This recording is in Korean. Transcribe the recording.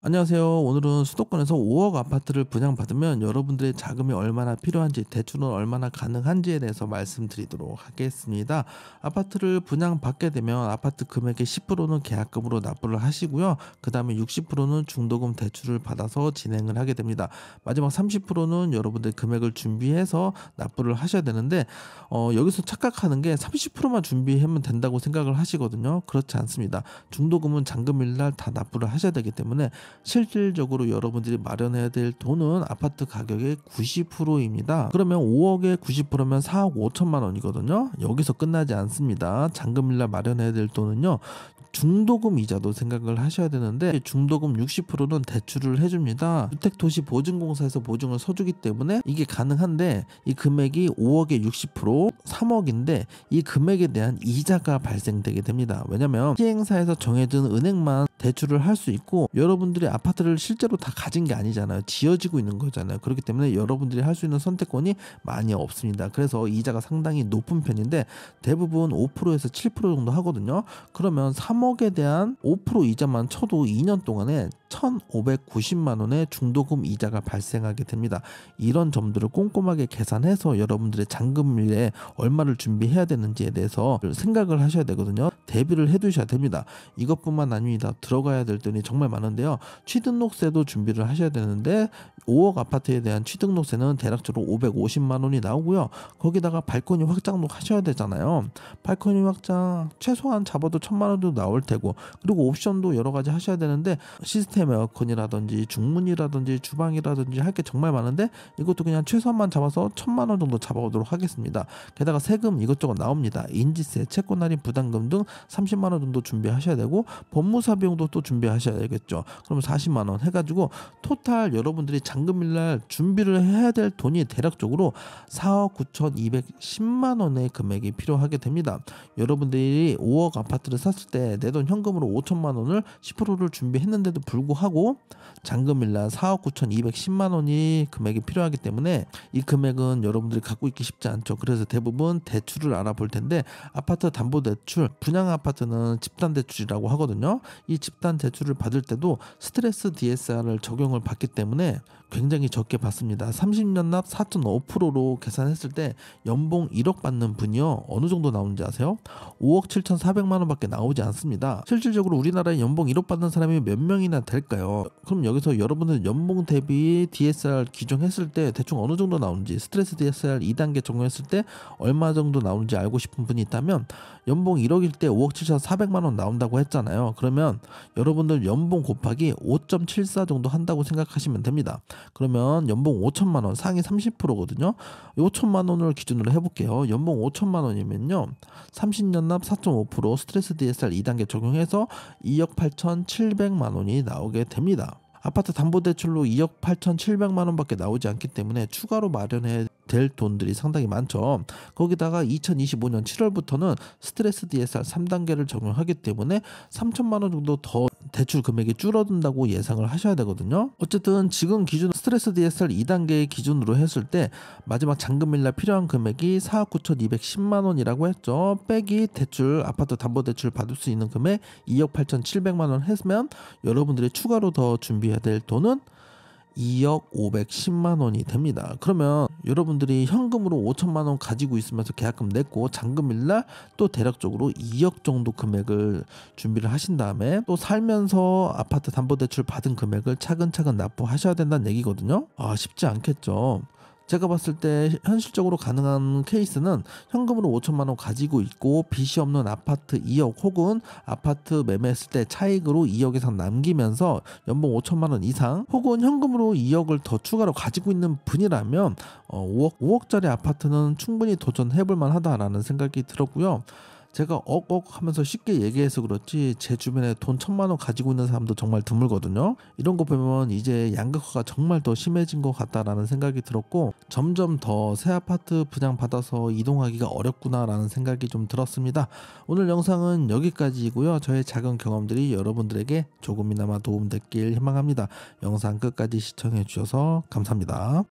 안녕하세요. 오늘은 수도권에서 5억 아파트를 분양받으면 여러분들의 자금이 얼마나 필요한지, 대출은 얼마나 가능한지에 대해서 말씀드리도록 하겠습니다. 아파트를 분양받게 되면 아파트 금액의 10%는 계약금으로 납부를 하시고요. 그 다음에 60%는 중도금 대출을 받아서 진행을 하게 됩니다. 마지막 30%는 여러분들 금액을 준비해서 납부를 하셔야 되는데, 여기서 착각하는 게 30%만 준비하면 된다고 생각을 하시거든요. 그렇지 않습니다. 중도금은 잔금일날 다 납부를 하셔야 되기 때문에 실질적으로 여러분들이 마련해야 될 돈은 아파트 가격의 90%입니다. 그러면 5억에 90%면 4억 5천만 원이거든요. 여기서 끝나지 않습니다. 잔금일날 마련해야 될 돈은요. 중도금 이자도 생각을 하셔야 되는데 중도금 60%는 대출을 해줍니다. 주택도시보증공사에서 보증을 서주기 때문에 이게 가능한데 이 금액이 5억에 60% 3억인데 이 금액에 대한 이자가 발생되게 됩니다. 왜냐면 시행사에서 정해진 은행만 대출을 할 수 있고 여러분들이 아파트를 실제로 다 가진 게 아니잖아요. 지어지고 있는 거잖아요. 그렇기 때문에 여러분들이 할 수 있는 선택권이 많이 없습니다. 그래서 이자가 상당히 높은 편인데 대부분 5%에서 7% 정도 하거든요. 그러면 3억에 대한 5% 이자만 쳐도 2년 동안에 1,590만 원의 중도금 이자가 발생하게 됩니다. 이런 점들을 꼼꼼하게 계산해서 여러분들의 잔금일에 얼마를 준비해야 되는지에 대해서 생각을 하셔야 되거든요. 대비를 해두셔야 됩니다. 이것뿐만 아닙니다. 들어가야 될 돈이 정말 많은데요. 취등록세도 준비를 하셔야 되는데 5억 아파트에 대한 취등록세는 대략적으로 550만 원이 나오고요. 거기다가 발코니 확장도 하셔야 되잖아요. 발코니 확장 최소한 잡아도 1,000만 원도 나올 테고 그리고 옵션도 여러 가지 하셔야 되는데 시스템 에어컨이라든지 중문이라든지 주방이라든지 할 게 정말 많은데 이것도 그냥 최소한만 잡아서 1,000만 원 정도 잡아오도록 하겠습니다. 게다가 세금 이것저것 나옵니다. 인지세, 채권 할인 부담금 등 30만 원 정도 준비하셔야 되고 법무사 비용도 또 준비하셔야 되겠죠. 그럼 40만 원 해가지고 토탈 여러분들이 잔금일날 준비를 해야 될 돈이 대략적으로 4억 9,210만 원의 금액이 필요하게 됩니다. 여러분들이 5억 아파트를 샀을 때 내 돈 현금으로 5천만 원을 10%를 준비했는데도 불구하고 잔금일날 4억 9,210만 원이 금액이 필요하기 때문에 이 금액은 여러분들이 갖고 있기 쉽지 않죠. 그래서 대부분 대출을 알아볼 텐데 아파트 담보대출, 분양 아파트는 집단대출이라고 하거든요. 이 집단대출을 받을 때도 스트레스 DSR을 적용을 받기 때문에 굉장히 적게 받습니다. 30년 납 4.5%로 계산했을 때 연봉 1억 받는 분이요. 어느 정도 나오는지 아세요? 5억 7,400만 원밖에 나오지 않습니다. 실질적으로 우리나라에 연봉 1억 받는 사람이 몇 명이나 될까요? 그럼 여기서 여러분들 연봉 대비 DSR 규정했을 때 대충 어느 정도 나오는지 스트레스 DSR 2단계 적용했을 때 얼마 정도 나오는지 알고 싶은 분이 있다면 연봉 1억일 때 5억 7,400만 원 나온다고 했잖아요. 그러면 여러분들 연봉 곱하기 5.74 정도 한다고 생각하시면 됩니다. 그러면 연봉 5천만 원 상위 30%거든요. 5천만 원을 기준으로 해볼게요. 연봉 5천만 원이면요. 30년 납 4.5% 스트레스 DSR 2단계 적용해서 2억 8,700만 원이 나오게 됩니다. 아파트 담보대출로 2억 8,700만 원밖에 나오지 않기 때문에 추가로 마련해야 될 돈들이 상당히 많죠. 거기다가 2025년 7월부터는 스트레스 DSR 3단계를 적용하기 때문에 3천만 원 정도 더 대출 금액이 줄어든다고 예상을 하셔야 되거든요. 어쨌든 지금 기준 스트레스 DSR 2단계 기준으로 했을 때 마지막 잔금일날 필요한 금액이 4억 9,210만 원이라고 했죠. 빼기 대출 아파트 담보대출 받을 수 있는 금액 2억 8,700만 원 했으면 여러분들이 추가로 더 준비해야 될 돈은 2억 510만 원이 됩니다. 그러면 여러분들이 현금으로 5천만 원 가지고 있으면서 계약금 냈고 잔금일날 또 대략적으로 2억 정도 금액을 준비를 하신 다음에 또 살면서 아파트 담보대출 받은 금액을 차근차근 납부하셔야 된다는 얘기거든요. 쉽지 않겠죠. 제가 봤을 때 현실적으로 가능한 케이스는 현금으로 5천만 원 가지고 있고 빚이 없는 아파트 2억 혹은 아파트 매매했을 때 차익으로 2억 이상 남기면서 연봉 5천만 원 이상 혹은 현금으로 2억을 더 추가로 가지고 있는 분이라면 5억짜리 아파트는 충분히 도전해볼 만하다라는 생각이 들었고요. 제가 하면서 쉽게 얘기해서 그렇지 제 주변에 돈 1,000만 원 가지고 있는 사람도 정말 드물거든요. 이런 거 보면 이제 양극화가 정말 더 심해진 것 같다라는 생각이 들었고 점점 더 새 아파트 분양받아서 이동하기가 어렵구나라는 생각이 좀 들었습니다. 오늘 영상은 여기까지이고요. 저의 작은 경험들이 여러분들에게 조금이나마 도움됐길 희망합니다. 영상 끝까지 시청해 주셔서 감사합니다.